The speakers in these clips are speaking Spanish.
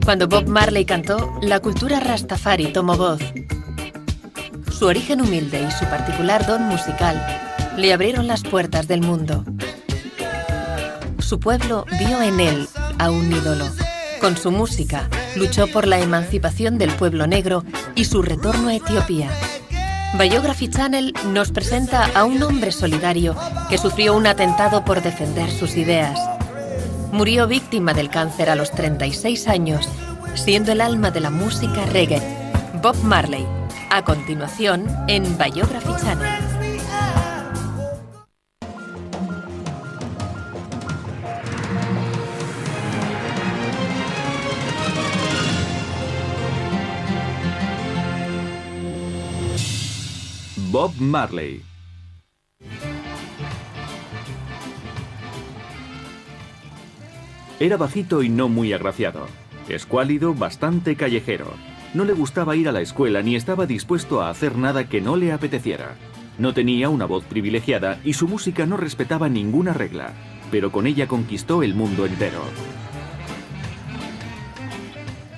Cuando Bob Marley cantó, la cultura rastafari tomó voz. Su origen humilde y su particular don musical le abrieron las puertas del mundo. Su pueblo vio en él a un ídolo. Con su música, luchó por la emancipación del pueblo negro y su retorno a Etiopía. Biography Channel nos presenta a un hombre solidario que sufrió un atentado por defender sus ideas. Murió víctima del cáncer a los 36 años, siendo el alma de la música reggae, Bob Marley. A continuación, en Biography Channel. Bob Marley. Era bajito y no muy agraciado. Escuálido, bastante callejero. No le gustaba ir a la escuela ni estaba dispuesto a hacer nada que no le apeteciera. No tenía una voz privilegiada y su música no respetaba ninguna regla, pero con ella conquistó el mundo entero.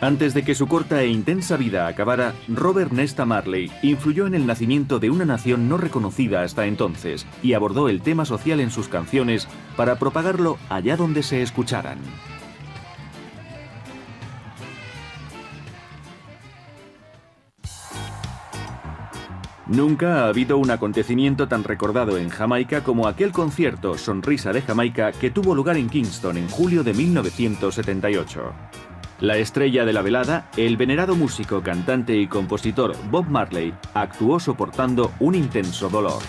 Antes de que su corta e intensa vida acabara, Robert Nesta Marley influyó en el nacimiento de una nación no reconocida hasta entonces y abordó el tema social en sus canciones para propagarlo allá donde se escucharan. Nunca ha habido un acontecimiento tan recordado en Jamaica como aquel concierto Sonrisa de Jamaica que tuvo lugar en Kingston en julio de 1978. La estrella de la velada, el venerado músico, cantante y compositor Bob Marley, actuó soportando un intenso dolor.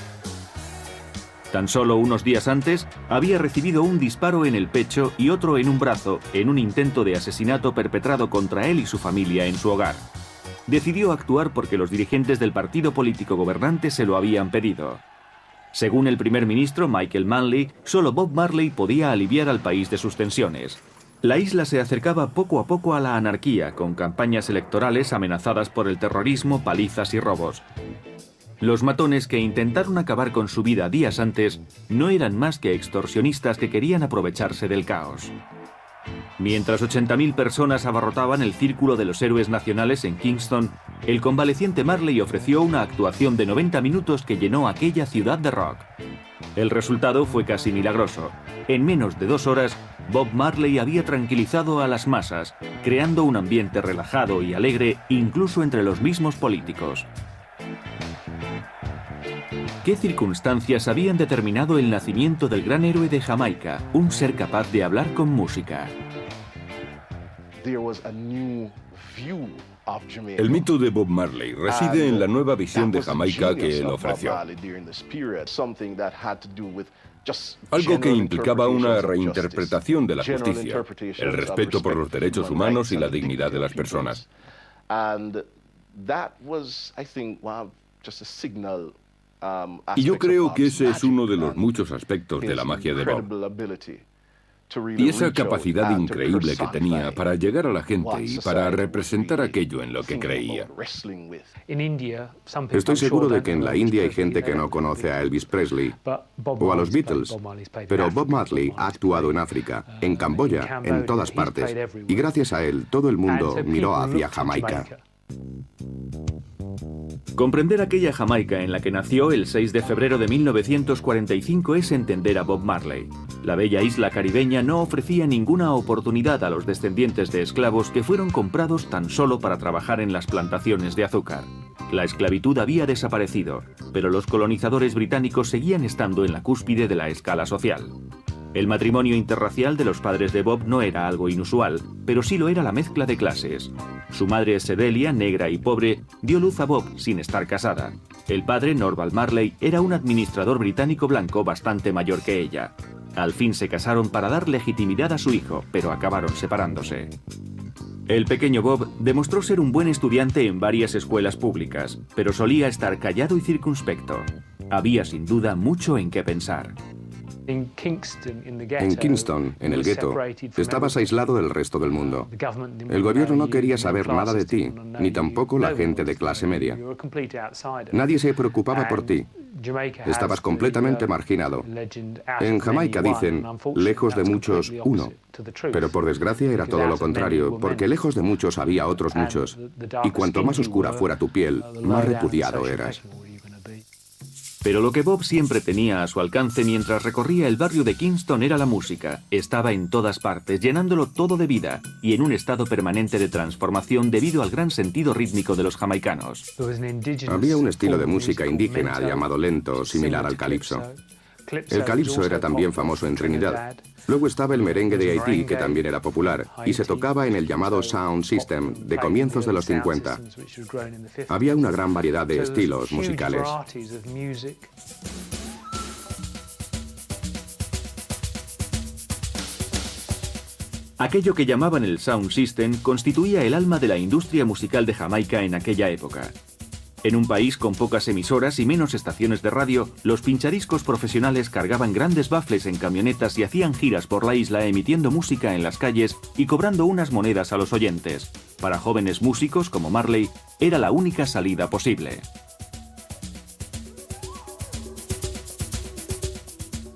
Tan solo unos días antes, había recibido un disparo en el pecho y otro en un brazo en un intento de asesinato perpetrado contra él y su familia en su hogar. Decidió actuar porque los dirigentes del partido político gobernante se lo habían pedido. Según el primer ministro Michael Manley, solo Bob Marley podía aliviar al país de sus tensiones. La isla se acercaba poco a poco a la anarquía, con campañas electorales amenazadas por el terrorismo, palizas y robos. Los matones que intentaron acabar con su vida días antes no eran más que extorsionistas que querían aprovecharse del caos. Mientras 80.000 personas abarrotaban el Círculo de los Héroes Nacionales en Kingston, el convaleciente Marley ofreció una actuación de 90 minutos que llenó aquella ciudad de rock. El resultado fue casi milagroso. En menos de 2 horas, Bob Marley había tranquilizado a las masas, creando un ambiente relajado y alegre incluso entre los mismos políticos. ¿Qué circunstancias habían determinado el nacimiento del gran héroe de Jamaica, un ser capaz de hablar con música? El mito de Bob Marley reside en la nueva visión de Jamaica que él ofreció. Algo que implicaba una reinterpretación de la justicia, el respeto por los derechos humanos y la dignidad de las personas. Y yo creo que ese es uno de los muchos aspectos de la magia de Bob. Y esa capacidad increíble que tenía para llegar a la gente y para representar aquello en lo que creía. Estoy seguro de que en la India hay gente que no conoce a Elvis Presley o a los Beatles, pero Bob Marley ha actuado en África, en Camboya, en todas partes, y gracias a él todo el mundo miró hacia Jamaica. Comprender aquella Jamaica en la que nació el 6 de febrero de 1945 es entender a Bob Marley. La bella isla caribeña no ofrecía ninguna oportunidad a los descendientes de esclavos que fueron comprados tan solo para trabajar en las plantaciones de azúcar. La esclavitud había desaparecido, pero los colonizadores británicos seguían estando en la cúspide de la escala social. El matrimonio interracial de los padres de Bob no era algo inusual, pero sí lo era la mezcla de clases. Su madre, Sedelia, negra y pobre, dio luz a Bob sin estar casada. El padre, Norval Marley, era un administrador británico blanco bastante mayor que ella. Al fin se casaron para dar legitimidad a su hijo, pero acabaron separándose. El pequeño Bob demostró ser un buen estudiante en varias escuelas públicas, pero solía estar callado y circunspecto. Había sin duda mucho en qué pensar. En Kingston, en el gueto, estabas aislado del resto del mundo. El gobierno no quería saber nada de ti, ni tampoco la gente de clase media. Nadie se preocupaba por ti. Estabas completamente marginado. En Jamaica dicen, lejos de muchos, uno. Pero por desgracia era todo lo contrario, porque lejos de muchos había otros muchos. Y cuanto más oscura fuera tu piel, más repudiado eras. Pero lo que Bob siempre tenía a su alcance mientras recorría el barrio de Kingston era la música. Estaba en todas partes, llenándolo todo de vida, y en un estado permanente de transformación debido al gran sentido rítmico de los jamaicanos. Había un estilo de música indígena llamado lento, similar al calipso. El calipso era también famoso en Trinidad. Luego estaba el merengue de Haití, que también era popular, y se tocaba en el llamado Sound System de comienzos de los 50. Había una gran variedad de estilos musicales. Aquello que llamaban el Sound System constituía el alma de la industria musical de Jamaica en aquella época. En un país con pocas emisoras y menos estaciones de radio, los pinchadiscos profesionales cargaban grandes baffles en camionetas y hacían giras por la isla emitiendo música en las calles y cobrando unas monedas a los oyentes. Para jóvenes músicos como Marley, era la única salida posible.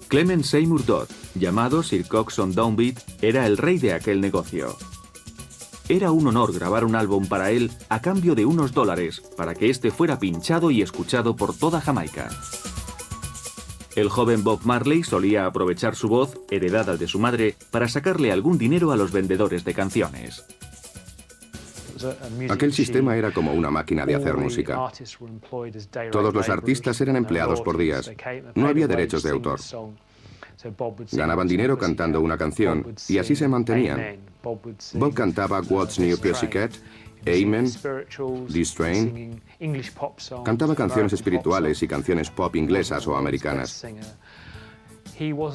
Clement Seymour Dodd, llamado Sir Coxsone Downbeat, era el rey de aquel negocio. Era un honor grabar un álbum para él a cambio de unos dólares para que este fuera pinchado y escuchado por toda Jamaica. El joven Bob Marley solía aprovechar su voz, heredada de su madre, para sacarle algún dinero a los vendedores de canciones. Aquel sistema era como una máquina de hacer música. Todos los artistas eran empleados por días. No había derechos de autor. Ganaban dinero cantando una canción y así se mantenían. Bob cantaba What's New Pussycat, Amen, This Train. Cantaba canciones espirituales y canciones pop inglesas o americanas.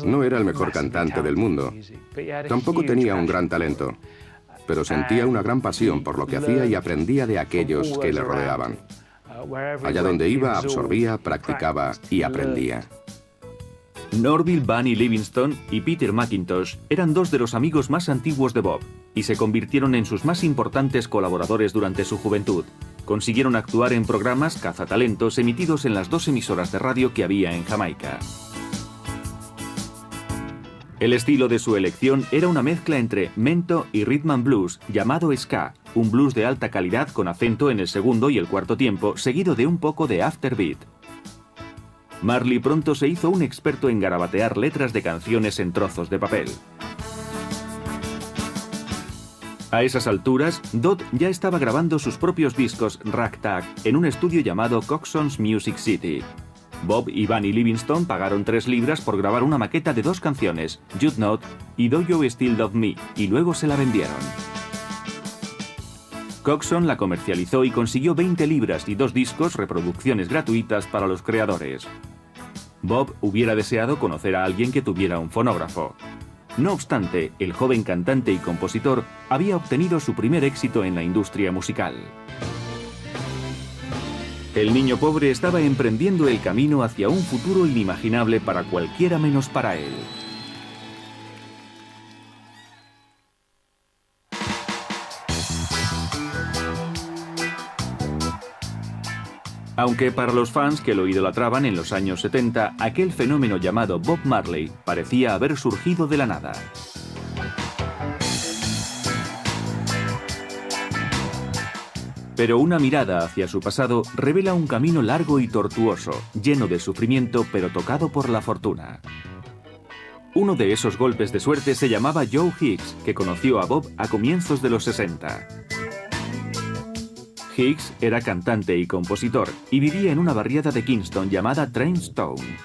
No era el mejor cantante del mundo. Tampoco tenía un gran talento, pero sentía una gran pasión por lo que hacía y aprendía de aquellos que le rodeaban. Allá donde iba, absorbía, practicaba y aprendía. Norville Bunny Livingston y Peter McIntosh eran dos de los amigos más antiguos de Bob y se convirtieron en sus más importantes colaboradores durante su juventud. Consiguieron actuar en programas cazatalentos emitidos en las dos emisoras de radio que había en Jamaica. El estilo de su elección era una mezcla entre mento y rhythm and blues llamado ska, un blues de alta calidad con acento en el segundo y el cuarto tiempo, seguido de un poco de afterbeat. Marley pronto se hizo un experto en garabatear letras de canciones en trozos de papel. A esas alturas, Dodd ya estaba grabando sus propios discos ragtag en un estudio llamado Coxsone's Music City. Bob y Bunny Livingston pagaron 3 libras por grabar una maqueta de 2 canciones, You'd Not y Do You Still Love Me, y luego se la vendieron. Coxsone la comercializó y consiguió 20 libras y 2 discos, reproducciones gratuitas para los creadores. Bob hubiera deseado conocer a alguien que tuviera un fonógrafo. No obstante, el joven cantante y compositor había obtenido su primer éxito en la industria musical. El niño pobre estaba emprendiendo el camino hacia un futuro inimaginable para cualquiera menos para él. Aunque para los fans que lo idolatraban en los años 70, aquel fenómeno llamado Bob Marley parecía haber surgido de la nada. Pero una mirada hacia su pasado revela un camino largo y tortuoso, lleno de sufrimiento pero tocado por la fortuna. Uno de esos golpes de suerte se llamaba Joe Hicks, que conoció a Bob a comienzos de los 60. Hicks era cantante y compositor y vivía en una barriada de Kingston llamada Trainstone.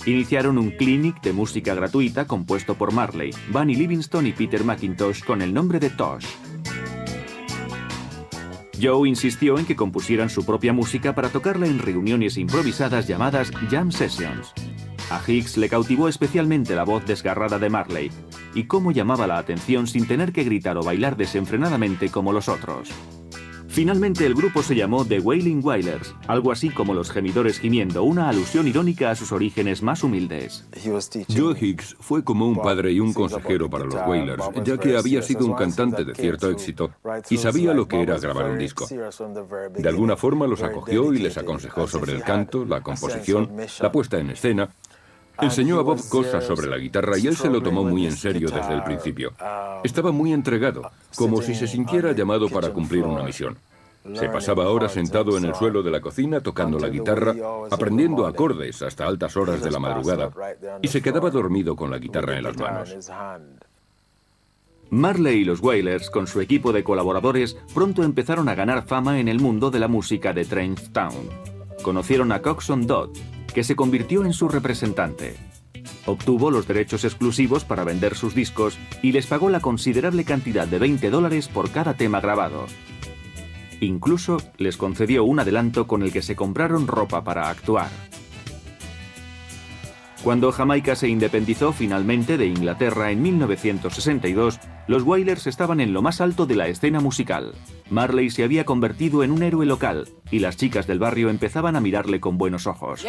Iniciaron un clinic de música gratuita compuesto por Marley, Bunny Livingston y Peter McIntosh con el nombre de Tosh. Joe insistió en que compusieran su propia música para tocarla en reuniones improvisadas llamadas Jam Sessions. A Hicks le cautivó especialmente la voz desgarrada de Marley y cómo llamaba la atención sin tener que gritar o bailar desenfrenadamente como los otros. Finalmente el grupo se llamó The Wailing Wailers, algo así como los gemidores gimiendo, una alusión irónica a sus orígenes más humildes. Joe Hicks fue como un padre y un consejero para los Wailers, ya que había sido un cantante de cierto éxito y sabía lo que era grabar un disco. De alguna forma los acogió y les aconsejó sobre el canto, la composición, la puesta en escena. Enseñó a Bob cosas sobre la guitarra y él se lo tomó muy en serio desde el principio. Estaba muy entregado, como si se sintiera llamado para cumplir una misión. Se pasaba horas sentado en el suelo de la cocina tocando la guitarra, aprendiendo acordes hasta altas horas de la madrugada, y se quedaba dormido con la guitarra en las manos. Marley y los Wailers, con su equipo de colaboradores, pronto empezaron a ganar fama en el mundo de la música de Trench Town. Conocieron a Coxsone Dodd, que se convirtió en su representante. Obtuvo los derechos exclusivos para vender sus discos y les pagó la considerable cantidad de $20 por cada tema grabado. Incluso les concedió un adelanto con el que se compraron ropa para actuar. Cuando Jamaica se independizó finalmente de Inglaterra en 1962, los Wailers estaban en lo más alto de la escena musical. Marley se había convertido en un héroe local y las chicas del barrio empezaban a mirarle con buenos ojos.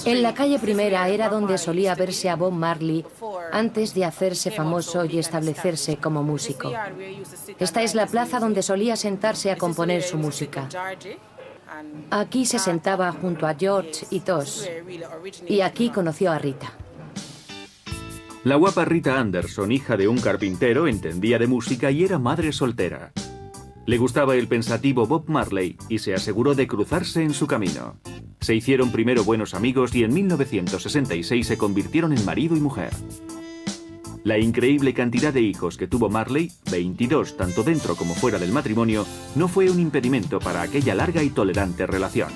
En la calle Primera era donde solía verse a Bob Marley antes de hacerse famoso y establecerse como músico. Esta es la plaza donde solía sentarse a componer su música. Aquí se sentaba junto a George y Tosh, y aquí conoció a Rita. La guapa Rita Anderson, hija de un carpintero, entendía de música y era madre soltera. Le gustaba el pensativo Bob Marley y se aseguró de cruzarse en su camino. Se hicieron primero buenos amigos y en 1966 se convirtieron en marido y mujer. La increíble cantidad de hijos que tuvo Marley, 22 tanto dentro como fuera del matrimonio, no fue un impedimento para aquella larga y tolerante relación.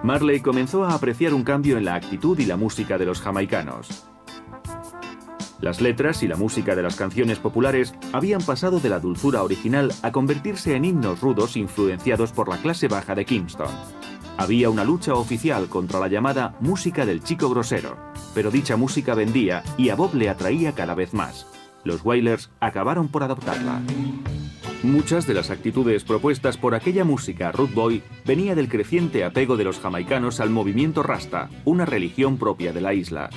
Marley comenzó a apreciar un cambio en la actitud y la música de los jamaicanos. Las letras y la música de las canciones populares habían pasado de la dulzura original a convertirse en himnos rudos influenciados por la clase baja de Kingston. Había una lucha oficial contra la llamada música del chico grosero, pero dicha música vendía y a Bob le atraía cada vez más. Los Wailers acabaron por adoptarla. Muchas de las actitudes propuestas por aquella música Rude Boy venía del creciente apego de los jamaicanos al movimiento Rasta, una religión propia de la isla.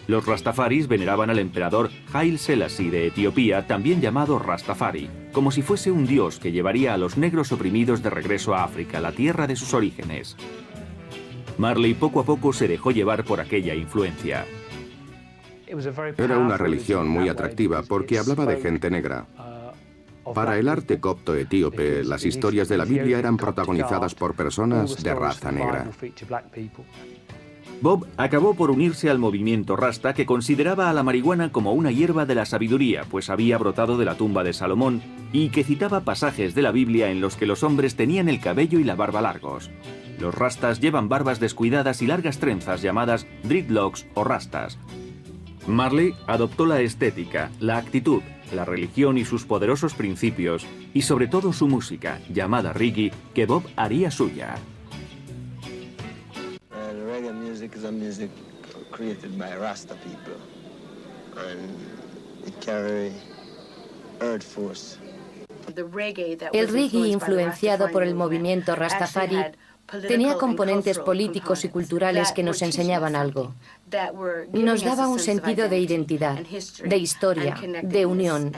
Los Rastafaris veneraban al emperador Haile Selassie de Etiopía, también llamado Rastafari, como si fuese un dios que llevaría a los negros oprimidos de regreso a África, la tierra de sus orígenes. Marley poco a poco se dejó llevar por aquella influencia. Era una religión muy atractiva porque hablaba de gente negra. Para el arte copto etíope, las historias de la Biblia eran protagonizadas por personas de raza negra. Bob acabó por unirse al movimiento Rasta, que consideraba a la marihuana como una hierba de la sabiduría, pues había brotado de la tumba de Salomón y que citaba pasajes de la Biblia en los que los hombres tenían el cabello y la barba largos. Los Rastas llevan barbas descuidadas y largas trenzas llamadas dreadlocks o rastas. Marley adoptó la estética, la actitud, la religión y sus poderosos principios, y sobre todo su música, llamada reggae, que Bob haría suya. Is a music created by Rasta people, and it carry earth force. El reggae, influenciado por el movimiento Rastafari, tenía componentes políticos y culturales que nos enseñaban algo. Nos daba un sentido de identidad, de historia, de unión,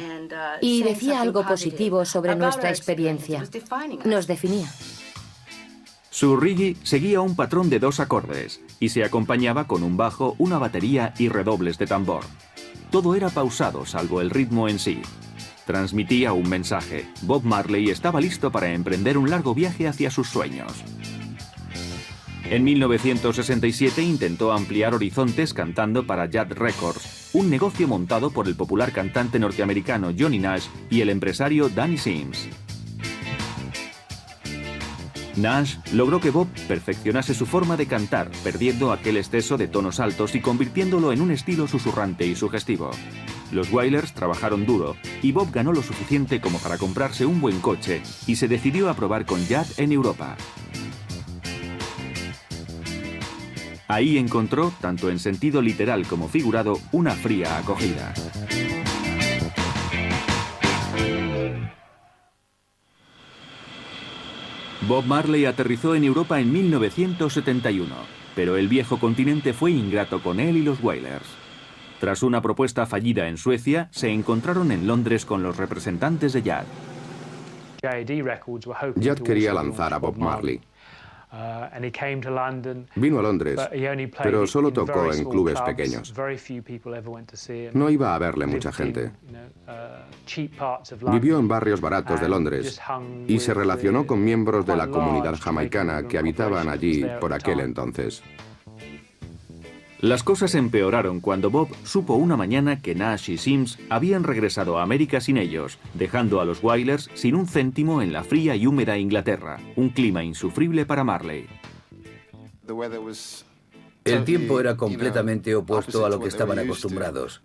y decía algo positivo sobre nuestra experiencia. Nos definía. Su reggae seguía un patrón de 2 acordes y se acompañaba con un bajo, una batería y redobles de tambor. Todo era pausado salvo el ritmo en sí. Transmitía un mensaje. Bob Marley estaba listo para emprender un largo viaje hacia sus sueños. En 1967 intentó ampliar horizontes cantando para Jad Records, un negocio montado por el popular cantante norteamericano Johnny Nash y el empresario Danny Sims. Nash logró que Bob perfeccionase su forma de cantar, perdiendo aquel exceso de tonos altos y convirtiéndolo en un estilo susurrante y sugestivo. Los Wailers trabajaron duro y Bob ganó lo suficiente como para comprarse un buen coche y se decidió a probar con Jad en Europa. Ahí encontró, tanto en sentido literal como figurado, una fría acogida. Bob Marley aterrizó en Europa en 1971, pero el viejo continente fue ingrato con él y los Wailers. Tras una propuesta fallida en Suecia, se encontraron en Londres con los representantes de Jad. Jad quería lanzar a Bob Marley. Vino a Londres, pero solo tocó en clubes pequeños. No iba a verle mucha gente. Vivió en barrios baratos de Londres y se relacionó con miembros de la comunidad jamaicana que habitaban allí por aquel entonces. Las cosas empeoraron cuando Bob supo una mañana que Nash y Sims habían regresado a América sin ellos, dejando a los Wailers sin un céntimo en la fría y húmeda Inglaterra, un clima insufrible para Marley. El tiempo era completamente opuesto a lo que estaban acostumbrados.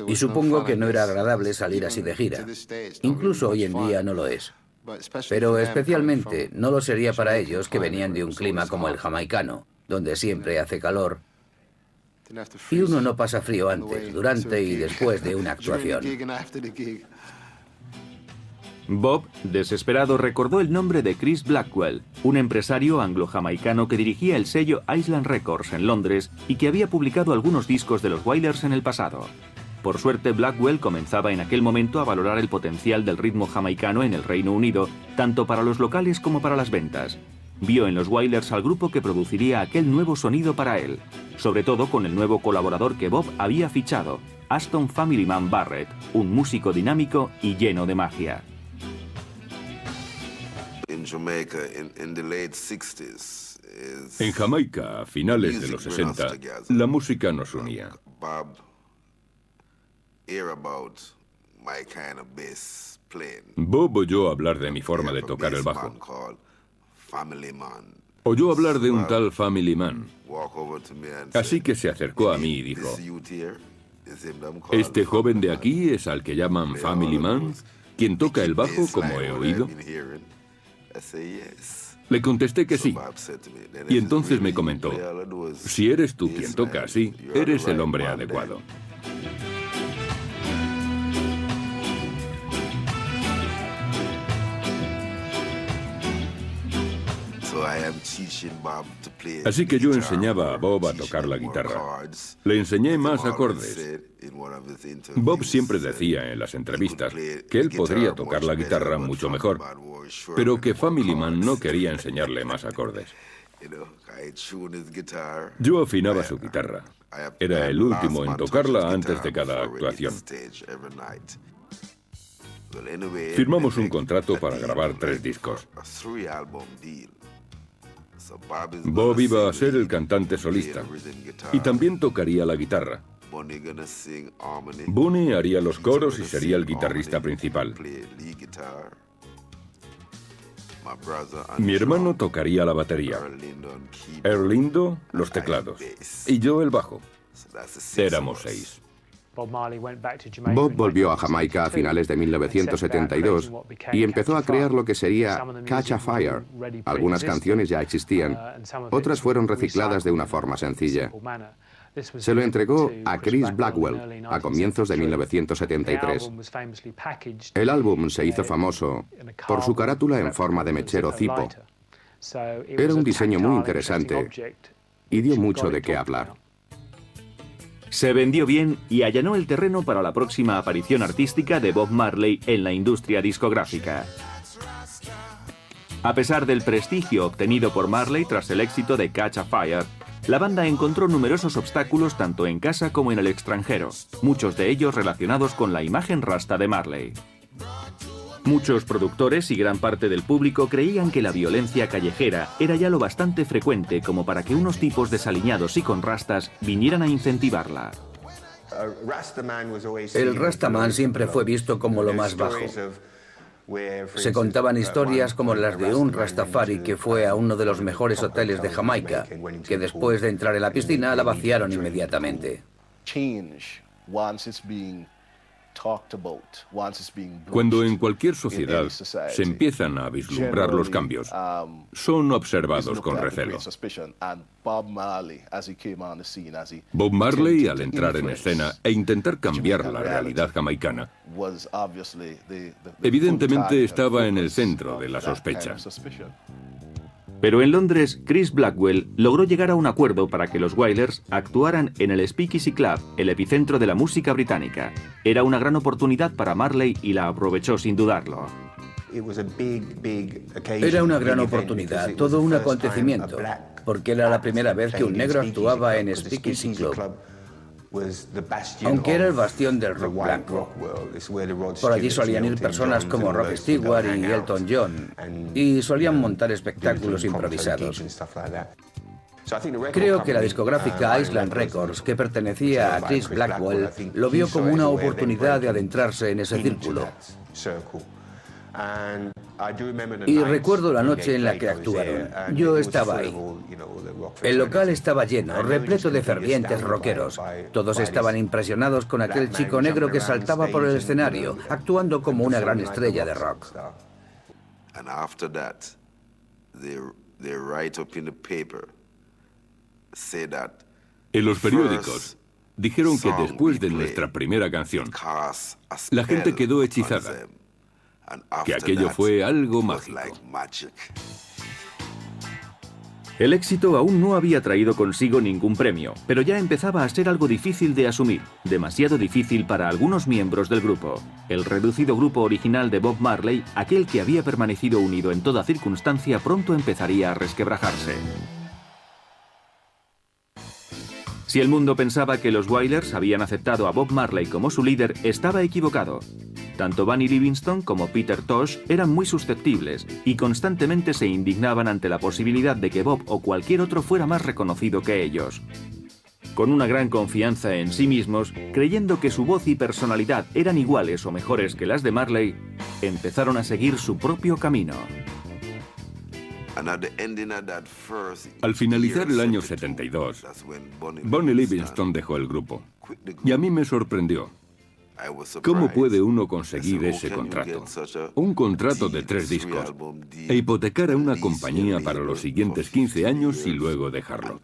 Y supongo que no era agradable salir así de gira. Incluso hoy en día no lo es. Pero especialmente no lo sería para ellos que venían de un clima como el jamaicano, donde siempre hace calor. Y uno no pasa frío antes, durante y después de una actuación. Bob, desesperado, recordó el nombre de Chris Blackwell, un empresario anglo-jamaicano que dirigía el sello Island Records en Londres y que había publicado algunos discos de los Wailers en el pasado. Por suerte, Blackwell comenzaba en aquel momento a valorar el potencial del ritmo jamaicano en el Reino Unido, tanto para los locales como para las ventas. Vio en los Wailers al grupo que produciría aquel nuevo sonido para él, sobre todo con el nuevo colaborador que Bob había fichado, Aston Family Man Barrett, un músico dinámico y lleno de magia. En Jamaica, a finales de los 60, la música nos unía. Bob oyó hablar de mi forma de tocar el bajo. Oyó hablar de un tal Family Man. Así que se acercó a mí y dijo: ¿este joven de aquí es al que llaman Family Man? ¿Quien toca el bajo como he oído? Le contesté que sí. Y entonces me comentó: si eres tú quien toca así, eres el hombre adecuado. Así que yo enseñaba a Bob a tocar la guitarra. Le enseñé más acordes. Bob siempre decía en las entrevistas que él podría tocar la guitarra mucho mejor, pero que Family Man no quería enseñarle más acordes. Yo afinaba su guitarra. Era el último en tocarla antes de cada actuación. Firmamos un contrato para grabar 3 discos. Bob iba a ser el cantante solista y también tocaría la guitarra. Bunny haría los coros y sería el guitarrista principal. Mi hermano tocaría la batería, Erlindo los teclados y yo el bajo. Éramos 6. Bob volvió a Jamaica a finales de 1972 y empezó a crear lo que sería Catch a Fire. Algunas canciones ya existían, otras fueron recicladas de una forma sencilla. Se lo entregó a Chris Blackwell a comienzos de 1973. El álbum se hizo famoso por su carátula en forma de mechero Zippo. Era un diseño muy interesante y dio mucho de qué hablar. Se vendió bien y allanó el terreno para la próxima aparición artística de Bob Marley en la industria discográfica. A pesar del prestigio obtenido por Marley tras el éxito de Catch a Fire, la banda encontró numerosos obstáculos tanto en casa como en el extranjero, muchos de ellos relacionados con la imagen rasta de Marley. Muchos productores y gran parte del público creían que la violencia callejera era ya lo bastante frecuente como para que unos tipos desaliñados y con rastas vinieran a incentivarla. El Rastaman siempre fue visto como lo más bajo. Se contaban historias como las de un Rastafari que fue a uno de los mejores hoteles de Jamaica, que después de entrar en la piscina la vaciaron inmediatamente. Cuando en cualquier sociedad se empiezan a vislumbrar los cambios, son observados con recelo. Bob Marley, al entrar en escena e intentar cambiar la realidad jamaicana, evidentemente estaba en el centro de la sospecha. Pero en Londres, Chris Blackwell logró llegar a un acuerdo para que los Wailers actuaran en el Speakeasy Club, el epicentro de la música británica. Era una gran oportunidad para Marley y la aprovechó sin dudarlo. Era una gran oportunidad, todo un acontecimiento, porque era la primera vez que un negro actuaba en Speakeasy Club. Aunque era el bastión del rock blanco. Por allí solían ir personas como Rod Stewart y Elton John, y solían montar espectáculos improvisados. Creo que la discográfica Island Records, que pertenecía a Chris Blackwell, lo vio como una oportunidad de adentrarse en ese círculo. Y recuerdo la noche en la que actuaron. Yo estaba ahí. El local estaba lleno, repleto de fervientes rockeros. Todos estaban impresionados con aquel chico negro que saltaba por el escenario, actuando como una gran estrella de rock. En los periódicos dijeron que después de nuestra primera canción, la gente quedó hechizada, que aquello fue algo mágico. El éxito aún no había traído consigo ningún premio, pero ya empezaba a ser algo difícil de asumir, demasiado difícil para algunos miembros del grupo. El reducido grupo original de Bob Marley, aquel que había permanecido unido en toda circunstancia, pronto empezaría a resquebrajarse. Si el mundo pensaba que los Wailers habían aceptado a Bob Marley como su líder, estaba equivocado. Tanto Bunny Livingston como Peter Tosh eran muy susceptibles y constantemente se indignaban ante la posibilidad de que Bob o cualquier otro fuera más reconocido que ellos. Con una gran confianza en sí mismos, creyendo que su voz y personalidad eran iguales o mejores que las de Marley, empezaron a seguir su propio camino. Al finalizar el año 72, Bunny Livingston dejó el grupo. Y a mí me sorprendió. ¿Cómo puede uno conseguir ese contrato? Un contrato de 3 discos e hipotecar a una compañía para los siguientes 15 años y luego dejarlo.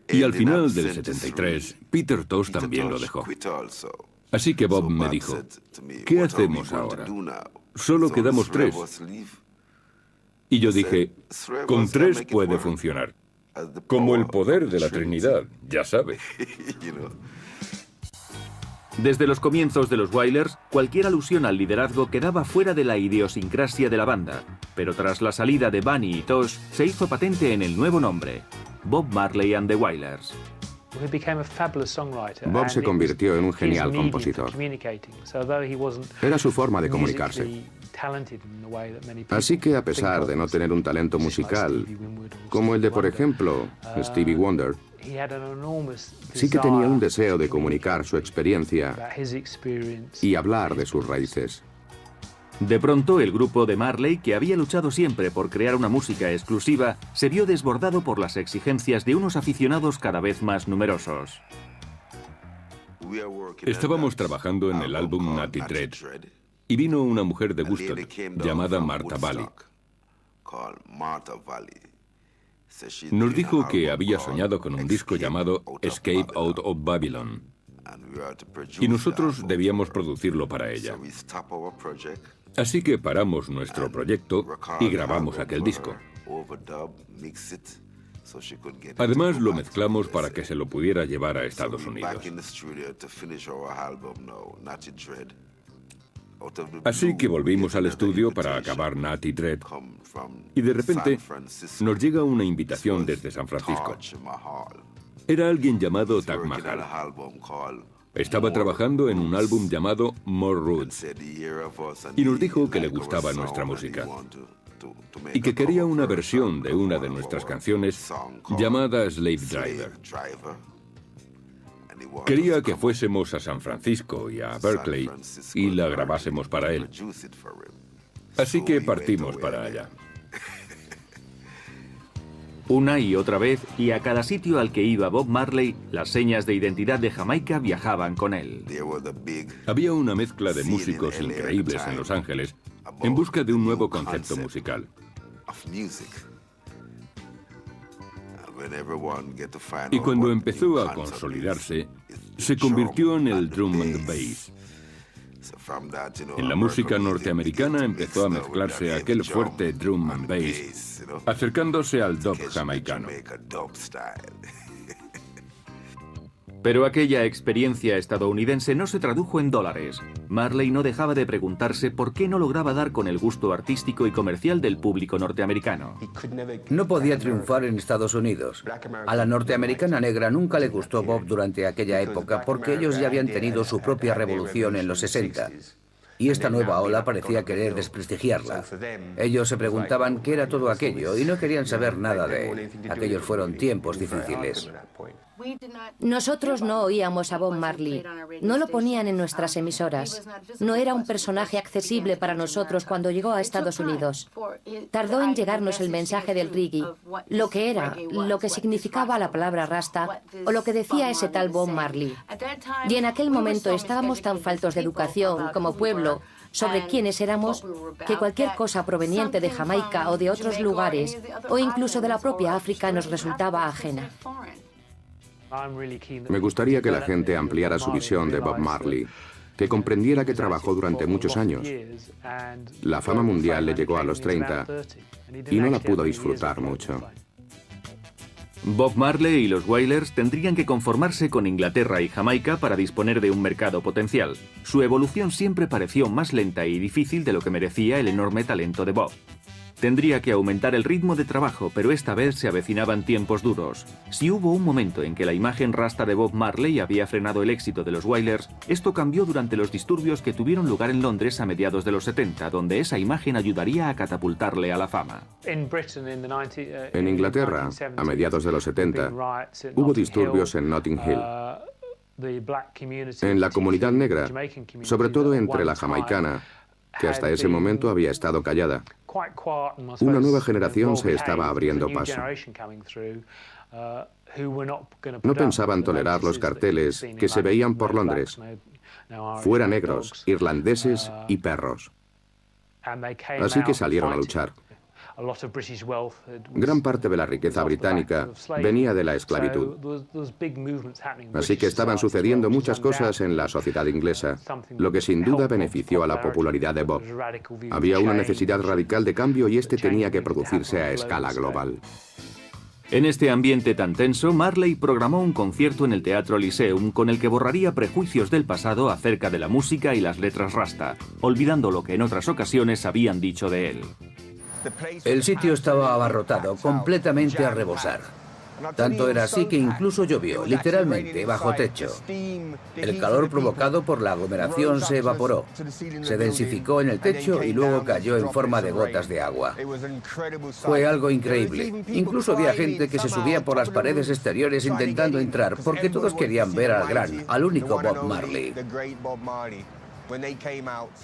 Y al final del 73, Peter Tosh también lo dejó. Así que Bob me dijo, ¿qué hacemos ahora? Solo quedamos 3. Y yo dije, con 3 puede funcionar. Como el poder de la Trinidad, ya sabe. Desde los comienzos de los Wailers, cualquier alusión al liderazgo quedaba fuera de la idiosincrasia de la banda, pero tras la salida de Bunny y Tosh, se hizo patente en el nuevo nombre, Bob Marley and the Wailers. Bob se convirtió en un genial compositor. Era su forma de comunicarse. Así que a pesar de no tener un talento musical, como el de, por ejemplo, Stevie Wonder, sí que tenía un deseo de comunicar su experiencia y hablar de sus raíces. De pronto, el grupo de Marley, que había luchado siempre por crear una música exclusiva, se vio desbordado por las exigencias de unos aficionados cada vez más numerosos. Estábamos trabajando en el álbum Natty Dread y vino una mujer de Woodstock llamada Martha Valley. Nos dijo que había soñado con un disco llamado Escape Out of Babylon y nosotros debíamos producirlo para ella. Así que paramos nuestro proyecto y grabamos aquel disco. Además lo mezclamos para que se lo pudiera llevar a Estados Unidos. Así que volvimos al estudio para acabar Natty Dread y de repente nos llega una invitación desde San Francisco. Era alguien llamado Taj Mahal. Estaba trabajando en un álbum llamado More Roots y nos dijo que le gustaba nuestra música y que quería una versión de una de nuestras canciones llamada Slave Driver. Quería que fuésemos a San Francisco y a Berkeley y la grabásemos para él. Así que partimos para allá. Una y otra vez, y a cada sitio al que iba Bob Marley, las señas de identidad de Jamaica viajaban con él. Había una mezcla de músicos increíbles en Los Ángeles en busca de un nuevo concepto musical. Y cuando empezó a consolidarse, se convirtió en el drum and bass. En la música norteamericana empezó a mezclarse aquel fuerte drum and bass, acercándose al dub jamaicano. Pero aquella experiencia estadounidense no se tradujo en dólares. Marley no dejaba de preguntarse por qué no lograba dar con el gusto artístico y comercial del público norteamericano. No podía triunfar en Estados Unidos. A la norteamericana negra nunca le gustó Bob durante aquella época porque ellos ya habían tenido su propia revolución en los 60. Y esta nueva ola parecía querer desprestigiarla. Ellos se preguntaban qué era todo aquello y no querían saber nada de él. Aquellos fueron tiempos difíciles. Nosotros no oíamos a Bob Marley, no lo ponían en nuestras emisoras. No era un personaje accesible para nosotros cuando llegó a Estados Unidos. Tardó en llegarnos el mensaje del reggae, lo que era, lo que significaba la palabra rasta o lo que decía ese tal Bob Marley. Y en aquel momento estábamos tan faltos de educación como pueblo sobre quiénes éramos, que cualquier cosa proveniente de Jamaica o de otros lugares, o incluso de la propia África, nos resultaba ajena. Me gustaría que la gente ampliara su visión de Bob Marley, que comprendiera que trabajó durante muchos años. La fama mundial le llegó a los 30 y no la pudo disfrutar mucho. Bob Marley y los Wailers tendrían que conformarse con Inglaterra y Jamaica para disponer de un mercado potencial. Su evolución siempre pareció más lenta y difícil de lo que merecía el enorme talento de Bob. Tendría que aumentar el ritmo de trabajo, pero esta vez se avecinaban tiempos duros. Si hubo un momento en que la imagen rasta de Bob Marley había frenado el éxito de los Wailers, esto cambió durante los disturbios que tuvieron lugar en Londres a mediados de los 70, donde esa imagen ayudaría a catapultarle a la fama. En Inglaterra, a mediados de los 70, hubo disturbios en Notting Hill. En la comunidad negra, sobre todo entre la jamaicana, que hasta ese momento había estado callada. Una nueva generación se estaba abriendo paso. No pensaban tolerar los carteles que se veían por Londres. Fuera negros, irlandeses y perros. Así que salieron a luchar. Gran parte de la riqueza británica venía de la esclavitud. Así que estaban sucediendo muchas cosas en la sociedad inglesa, lo que sin duda benefició a la popularidad de Bob. Había una necesidad radical de cambio y este tenía que producirse a escala global. En este ambiente tan tenso, Marley programó un concierto en el Teatro Lyceum con el que borraría prejuicios del pasado acerca de la música y las letras rasta, olvidando lo que en otras ocasiones habían dicho de él. El sitio estaba abarrotado, completamente a rebosar. Tanto era así que incluso llovió, literalmente, bajo techo. El calor provocado por la aglomeración se evaporó, se densificó en el techo y luego cayó en forma de gotas de agua. Fue algo increíble. Incluso había gente que se subía por las paredes exteriores intentando entrar, porque todos querían ver al único Bob Marley.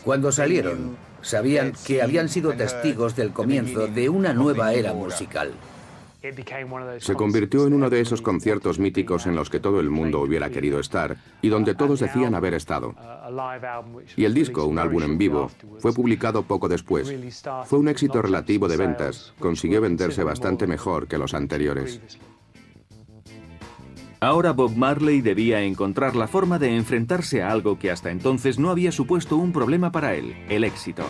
Cuando salieron, sabían que habían sido testigos del comienzo de una nueva era musical. Se convirtió en uno de esos conciertos míticos en los que todo el mundo hubiera querido estar y donde todos decían haber estado. Y el disco, un álbum en vivo, fue publicado poco después. Fue un éxito relativo de ventas. Consiguió venderse bastante mejor que los anteriores. Ahora Bob Marley debía encontrar la forma de enfrentarse a algo que hasta entonces no había supuesto un problema para él, el éxito.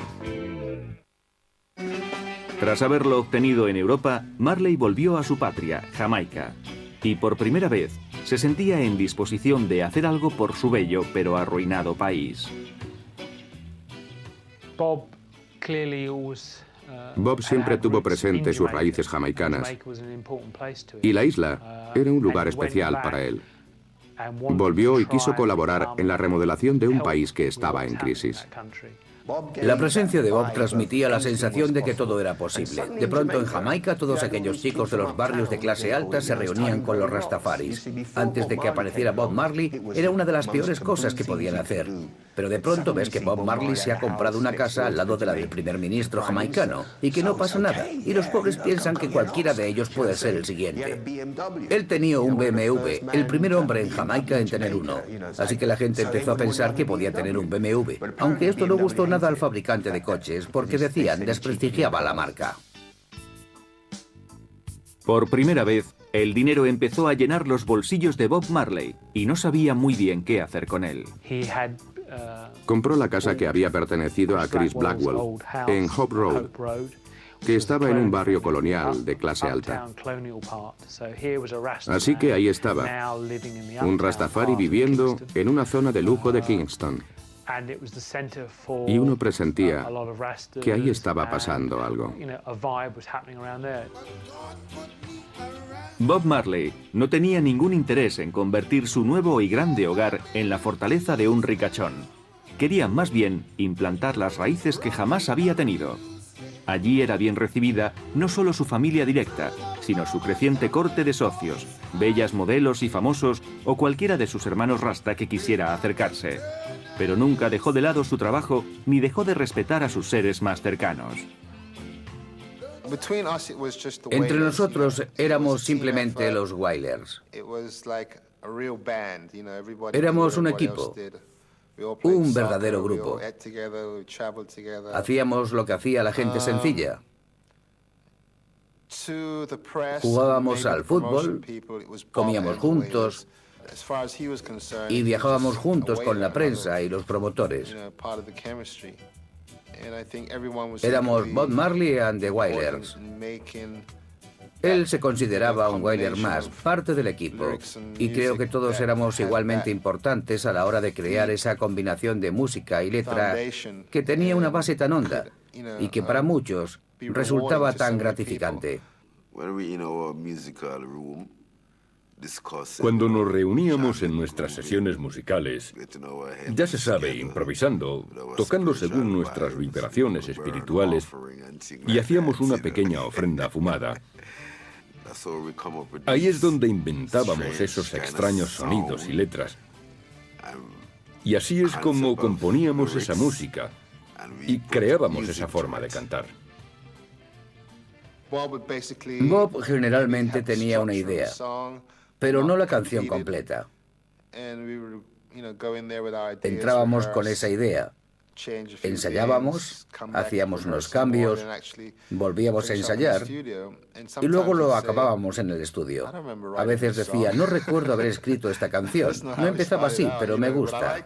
Tras haberlo obtenido en Europa, Marley volvió a su patria, Jamaica. Y por primera vez, se sentía en disposición de hacer algo por su bello pero arruinado país. Bob siempre tuvo presente sus raíces jamaicanas y la isla era un lugar especial para él. Volvió y quiso colaborar en la remodelación de un país que estaba en crisis. La presencia de Bob transmitía la sensación de que todo era posible. De pronto en Jamaica todos aquellos chicos de los barrios de clase alta se reunían con los rastafaris. Antes de que apareciera Bob Marley era una de las peores cosas que podían hacer. Pero de pronto ves que Bob Marley se ha comprado una casa al lado de la del primer ministro jamaicano y que no pasa nada. Y los pobres piensan que cualquiera de ellos puede ser el siguiente. Él tenía un BMW, el primer hombre en Jamaica en tener uno. Así que la gente empezó a pensar que podía tener un BMW. Aunque esto no gustó nada al fabricante de coches porque decían desprestigiaba la marca. Por primera vez, el dinero empezó a llenar los bolsillos de Bob Marley y no sabía muy bien qué hacer con él. Compró la casa que había pertenecido a Chris Blackwell en Hope Road, que estaba en un barrio colonial de clase alta. Así que ahí estaba, un rastafari viviendo en una zona de lujo de Kingston. Y uno presentía que ahí estaba pasando algo. Bob Marley no tenía ningún interés en convertir su nuevo y grande hogar en la fortaleza de un ricachón. Quería más bien implantar las raíces que jamás había tenido. Allí era bien recibida no solo su familia directa, sino su creciente corte de socios, bellas modelos y famosos o cualquiera de sus hermanos rasta que quisiera acercarse. Pero nunca dejó de lado su trabajo ni dejó de respetar a sus seres más cercanos. Entre nosotros éramos simplemente los Wailers. Éramos un equipo, un verdadero grupo. Hacíamos lo que hacía la gente sencilla. Jugábamos al fútbol, comíamos juntos y viajábamos juntos con la prensa y los promotores. Éramos Bob Marley and the Wailers. Él se consideraba un Wailer más, parte del equipo, y creo que todos éramos igualmente importantes a la hora de crear esa combinación de música y letra que tenía una base tan honda y que para muchos resultaba tan gratificante. Cuando nos reuníamos en nuestras sesiones musicales, ya se sabe, improvisando, tocando según nuestras vibraciones espirituales, y hacíamos una pequeña ofrenda fumada. Ahí es donde inventábamos esos extraños sonidos y letras. Y así es como componíamos esa música y creábamos esa forma de cantar. Bob generalmente tenía una idea, pero no la canción completa. Entrábamos con esa idea, ensayábamos, hacíamos unos cambios, volvíamos a ensayar y luego lo acabábamos en el estudio. A veces decía, no recuerdo haber escrito esta canción, no empezaba así, pero me gusta.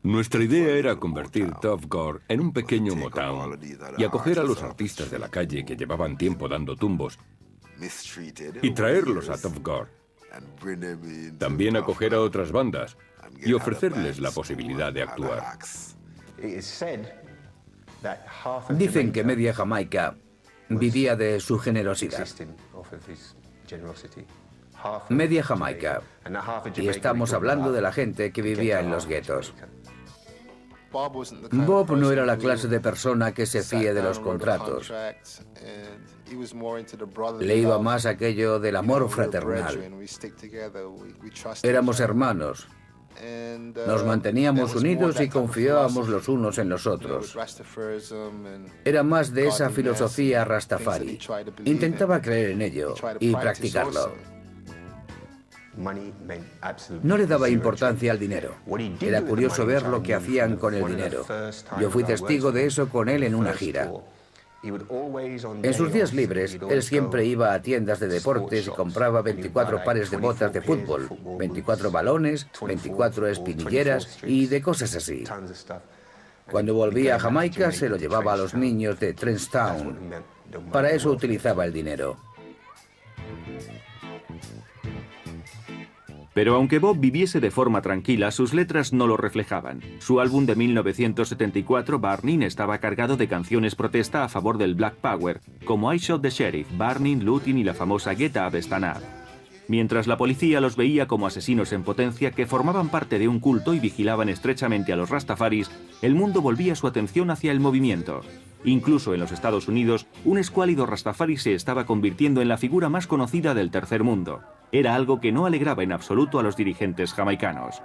Nuestra idea era convertir Tuff Gong en un pequeño Motown y acoger a los artistas de la calle que llevaban tiempo dando tumbos y traerlos a Tuff Gong. También acoger a otras bandas y ofrecerles la posibilidad de actuar. Dicen que media Jamaica vivía de su generosidad. Media Jamaica. Y estamos hablando de la gente que vivía en los guetos. Bob no era la clase de persona que se fíe de los contratos. Le iba más aquello del amor fraternal. Éramos hermanos. Nos manteníamos unidos y confiábamos los unos en los otros. Era más de esa filosofía rastafari. Intentaba creer en ello y practicarlo. No le daba importancia al dinero. Era curioso ver lo que hacían con el dinero. Yo fui testigo de eso con él en una gira. En sus días libres, él siempre iba a tiendas de deportes y compraba 24 pares de botas de fútbol, 24 balones, 24 espinilleras y de cosas así. Cuando volvía a Jamaica, se lo llevaba a los niños de Trenchtown. Para eso utilizaba el dinero. Pero aunque Bob viviese de forma tranquila, sus letras no lo reflejaban. Su álbum de 1974, Burning, estaba cargado de canciones protesta a favor del Black Power, como I Shot the Sheriff, Burning, Looting y la famosa Get Up, Stand Up. Mientras la policía los veía como asesinos en potencia que formaban parte de un culto y vigilaban estrechamente a los rastafaris, el mundo volvía su atención hacia el movimiento. Incluso en los Estados Unidos, un escuálido rastafari se estaba convirtiendo en la figura más conocida del tercer mundo. Era algo que no alegraba en absoluto a los dirigentes jamaicanos.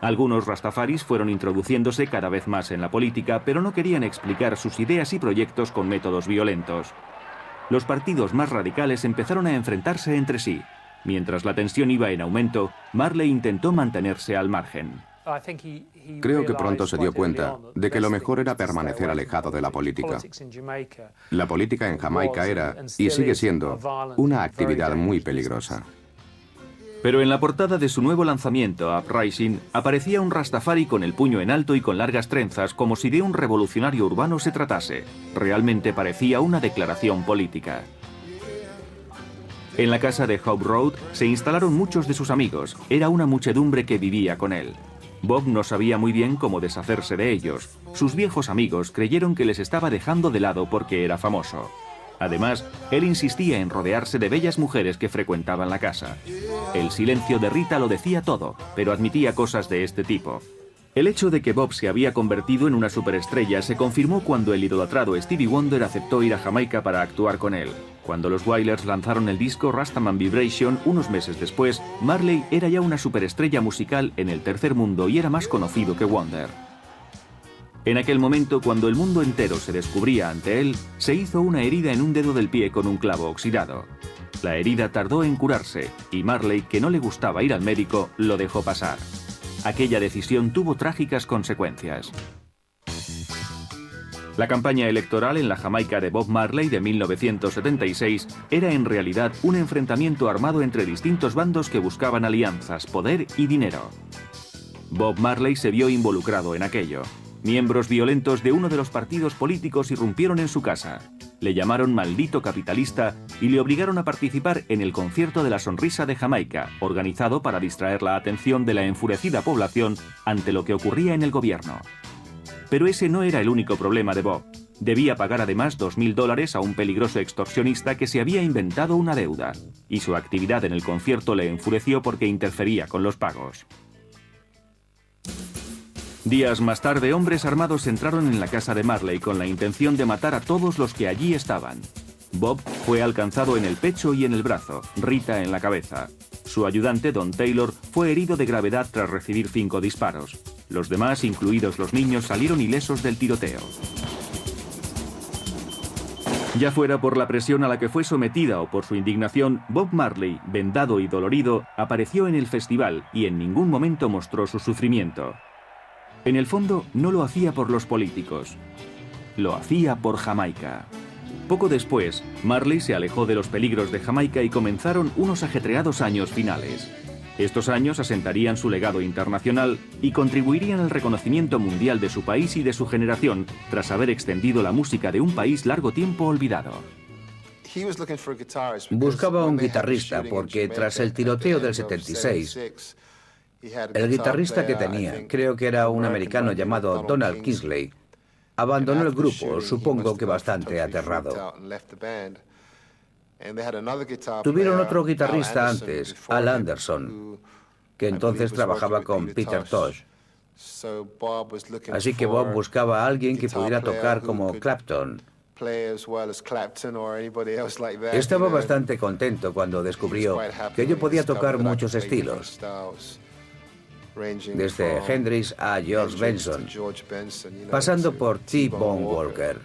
Algunos rastafaris fueron introduciéndose cada vez más en la política, pero no querían explicar sus ideas y proyectos con métodos violentos. Los partidos más radicales empezaron a enfrentarse entre sí. Mientras la tensión iba en aumento, Marley intentó mantenerse al margen. Creo que pronto se dio cuenta de que lo mejor era permanecer alejado de la política. La política en Jamaica era, y sigue siendo, una actividad muy peligrosa. Pero en la portada de su nuevo lanzamiento, Uprising, aparecía un rastafari con el puño en alto y con largas trenzas, como si de un revolucionario urbano se tratase. Realmente parecía una declaración política. En la casa de Hope Road se instalaron muchos de sus amigos. Era una muchedumbre que vivía con él. Bob no sabía muy bien cómo deshacerse de ellos. Sus viejos amigos creyeron que les estaba dejando de lado porque era famoso. Además, él insistía en rodearse de bellas mujeres que frecuentaban la casa. El silencio de Rita lo decía todo, pero admitía cosas de este tipo. El hecho de que Bob se había convertido en una superestrella se confirmó cuando el idolatrado Stevie Wonder aceptó ir a Jamaica para actuar con él. Cuando los Wailers lanzaron el disco Rastaman Vibration unos meses después, Marley era ya una superestrella musical en el tercer mundo y era más conocido que Wonder. En aquel momento, cuando el mundo entero se descubría ante él, se hizo una herida en un dedo del pie con un clavo oxidado. La herida tardó en curarse y Marley, que no le gustaba ir al médico, lo dejó pasar. Aquella decisión tuvo trágicas consecuencias. La campaña electoral en la Jamaica de Bob Marley de 1976 era en realidad un enfrentamiento armado entre distintos bandos que buscaban alianzas, poder y dinero. Bob Marley se vio involucrado en aquello. Miembros violentos de uno de los partidos políticos irrumpieron en su casa. Le llamaron maldito capitalista y le obligaron a participar en el concierto de la Sonrisa de Jamaica, organizado para distraer la atención de la enfurecida población ante lo que ocurría en el gobierno. Pero ese no era el único problema de Bob. Debía pagar además $2.000 a un peligroso extorsionista que se había inventado una deuda, y su actividad en el concierto le enfureció porque interfería con los pagos. Días más tarde, hombres armados entraron en la casa de Marley con la intención de matar a todos los que allí estaban. Bob fue alcanzado en el pecho y en el brazo, Rita en la cabeza. Su ayudante, Don Taylor, fue herido de gravedad tras recibir 5 disparos. Los demás, incluidos los niños, salieron ilesos del tiroteo. Ya fuera por la presión a la que fue sometida o por su indignación, Bob Marley, vendado y dolorido, apareció en el festival y en ningún momento mostró su sufrimiento. En el fondo, no lo hacía por los políticos. Lo hacía por Jamaica. Poco después, Marley se alejó de los peligros de Jamaica y comenzaron unos ajetreados años finales. Estos años asentarían su legado internacional y contribuirían al reconocimiento mundial de su país y de su generación, tras haber extendido la música de un país largo tiempo olvidado. Buscaba un guitarrista porque tras el tiroteo del 76, el guitarrista que tenía, creo que era un americano llamado Donald Kingsley, abandonó el grupo, supongo que bastante aterrado. Tuvieron otro guitarrista antes, Al Anderson, que entonces trabajaba con Peter Tosh. Así que Bob buscaba a alguien que pudiera tocar como Clapton. Estaba bastante contento cuando descubrió que yo podía tocar muchos estilos, desde Hendrix a George Benson, pasando por T-Bone Walker.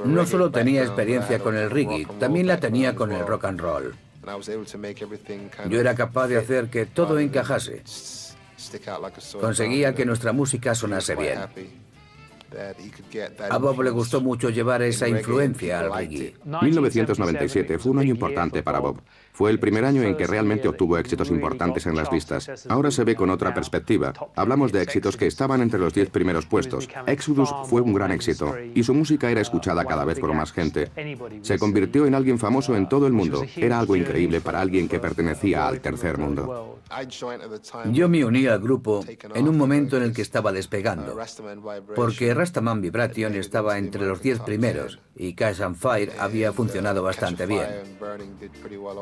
No solo tenía experiencia con el reggae, también la tenía con el rock and roll. Yo era capaz de hacer que todo encajase. Conseguía que nuestra música sonase bien. A Bob le gustó mucho llevar esa influencia al reggae. 1997 fue un año importante para Bob. Fue el primer año en que realmente obtuvo éxitos importantes en las listas. Ahora se ve con otra perspectiva. Hablamos de éxitos que estaban entre los 10 primeros puestos. Exodus fue un gran éxito y su música era escuchada cada vez por más gente. Se convirtió en alguien famoso en todo el mundo. Era algo increíble para alguien que pertenecía al tercer mundo. Yo me uní al grupo en un momento en el que estaba despegando, porque Rastaman Vibration estaba entre los 10 primeros y Cash and Fire había funcionado bastante bien.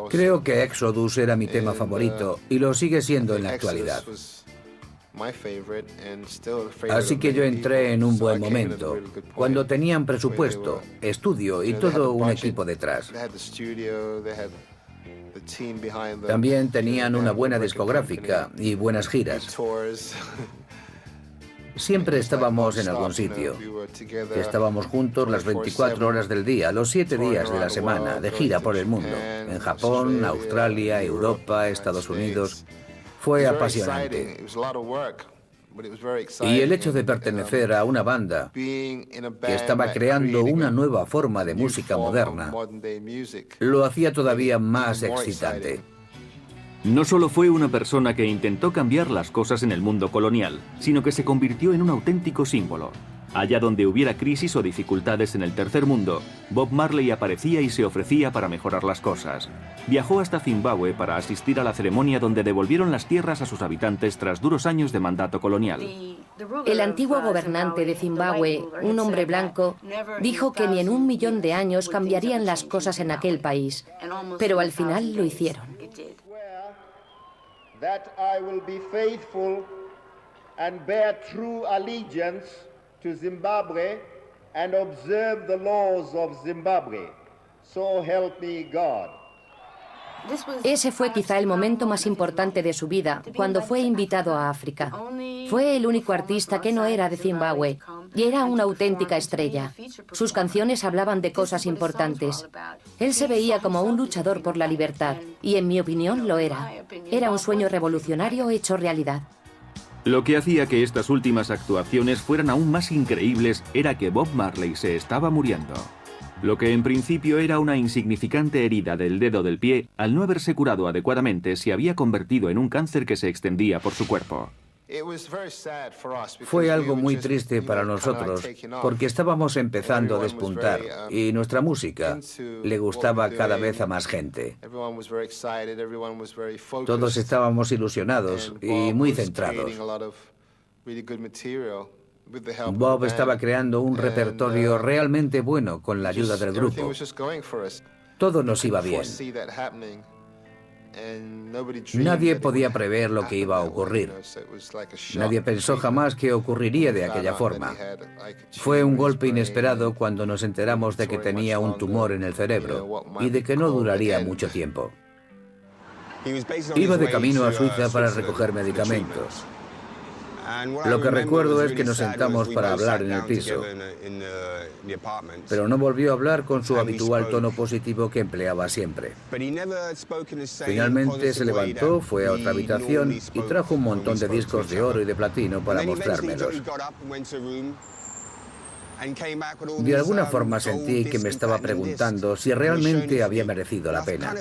Creo que Exodus era mi tema favorito y lo sigue siendo en la actualidad. Así que yo entré en un buen momento, cuando tenían presupuesto, estudio y todo un equipo detrás. También tenían una buena discográfica y buenas giras. Siempre estábamos en algún sitio. Estábamos juntos las 24 horas del día, los 7 días de la semana, de gira por el mundo. En Japón, Australia, Europa, Estados Unidos. Fue apasionante. Y el hecho de pertenecer a una banda que estaba creando una nueva forma de música moderna lo hacía todavía más excitante. No solo fue una persona que intentó cambiar las cosas en el mundo colonial, sino que se convirtió en un auténtico símbolo. Allá donde hubiera crisis o dificultades en el tercer mundo, Bob Marley aparecía y se ofrecía para mejorar las cosas. Viajó hasta Zimbabue para asistir a la ceremonia donde devolvieron las tierras a sus habitantes tras duros años de mandato colonial. El antiguo gobernante de Zimbabue, un hombre blanco, dijo que ni en 1.000.000 de años cambiarían las cosas en aquel país, pero al final lo hicieron. That I will be faithful and bear true allegiance to Zimbabwe and observe the laws of Zimbabwe. So help me God. Ese fue quizá el momento más importante de su vida, cuando fue invitado a África. Fue el único artista que no era de Zimbabue y era una auténtica estrella. Sus canciones hablaban de cosas importantes. Él se veía como un luchador por la libertad y, en mi opinión, lo era. Era un sueño revolucionario hecho realidad. Lo que hacía que estas últimas actuaciones fueran aún más increíbles era que Bob Marley se estaba muriendo. Lo que en principio era una insignificante herida del dedo del pie, al no haberse curado adecuadamente, se había convertido en un cáncer que se extendía por su cuerpo. Fue algo muy triste para nosotros, porque estábamos empezando a despuntar y nuestra música le gustaba cada vez a más gente. Todos estábamos ilusionados y muy centrados. Bob estaba creando un repertorio realmente bueno con la ayuda del grupo. Todo nos iba bien. Nadie podía prever lo que iba a ocurrir. Nadie pensó jamás que ocurriría de aquella forma. Fue un golpe inesperado cuando nos enteramos de que tenía un tumor en el cerebro y de que no duraría mucho tiempo. Iba de camino a Suiza para recoger medicamentos. Lo que recuerdo es que nos sentamos para hablar en el piso, pero no volvió a hablar con su habitual tono positivo que empleaba siempre. Finalmente se levantó, fue a otra habitación y trajo un montón de discos de oro y de platino para mostrármelos. De alguna forma sentí que me estaba preguntando si realmente había merecido la pena.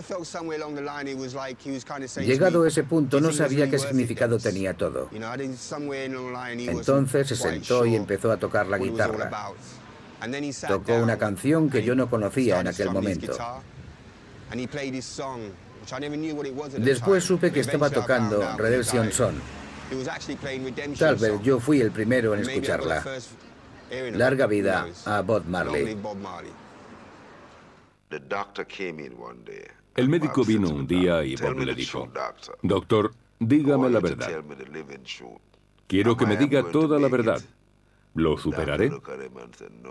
Llegado a ese punto no sabía qué significado tenía todo. Entonces se sentó y empezó a tocar la guitarra. Tocó una canción que yo no conocía en aquel momento. Después supe que estaba tocando Redemption Song. Tal vez yo fui el primero en escucharla. Larga vida a Bob Marley. El médico vino un día y Bob le dijo: Doctor, dígame la verdad. Quiero que me diga toda la verdad. ¿Lo superaré?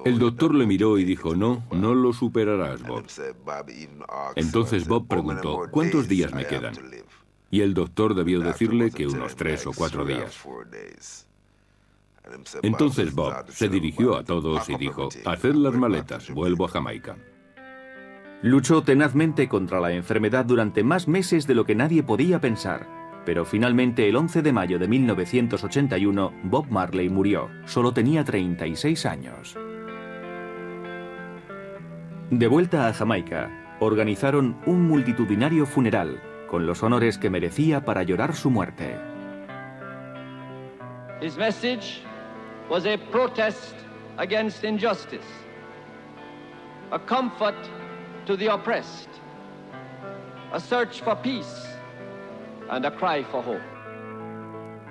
El doctor le miró y dijo: No, no lo superarás, Bob. Entonces Bob preguntó: ¿Cuántos días me quedan? Y el doctor debió decirle que unos 3 o 4 días. Entonces Bob se dirigió a todos y dijo: haced las maletas, vuelvo a Jamaica. Luchó tenazmente contra la enfermedad durante más meses de lo que nadie podía pensar. Pero finalmente, el 11 de mayo de 1981, Bob Marley murió. Solo tenía 36 años. De vuelta a Jamaica, organizaron un multitudinario funeral, con los honores que merecía para llorar su muerte. His message was a protest against injustice, a comfort to the oppressed, a search for peace, and a cry for hope.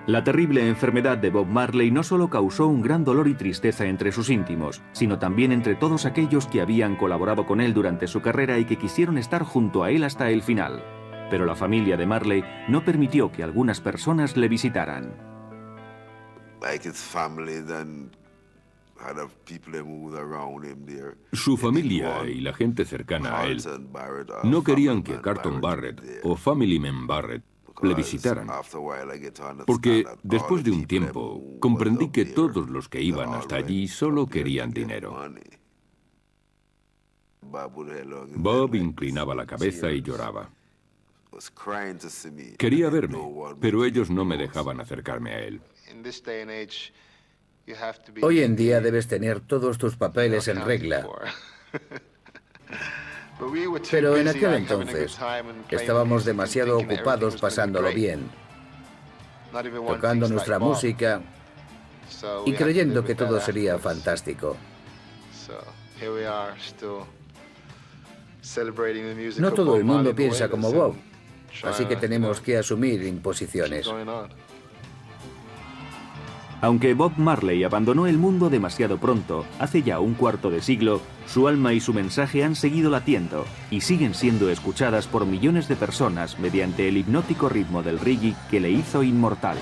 La terrible enfermedad de Bob Marley no solo causó un gran dolor y tristeza entre sus íntimos, sino también entre todos aquellos que habían colaborado con él durante su carrera y que quisieron estar junto a él hasta el final. Pero la familia de Marley no permitió que algunas personas le visitaran. Su familia y la gente cercana a él no querían que Carlton Barrett o Family Man Barrett le visitaran, porque después de un tiempo comprendí que todos los que iban hasta allí solo querían dinero. Bob inclinaba la cabeza y lloraba. Quería verme, pero ellos no me dejaban acercarme a él. Hoy en día debes tener todos tus papeles en regla. Pero en aquel entonces estábamos demasiado ocupados pasándolo bien, tocando nuestra música y creyendo que todo sería fantástico. No todo el mundo piensa como Bob, así que tenemos que asumir imposiciones. Aunque Bob Marley abandonó el mundo demasiado pronto, hace ya un cuarto de siglo, su alma y su mensaje han seguido latiendo y siguen siendo escuchadas por millones de personas mediante el hipnótico ritmo del reggae que le hizo inmortal.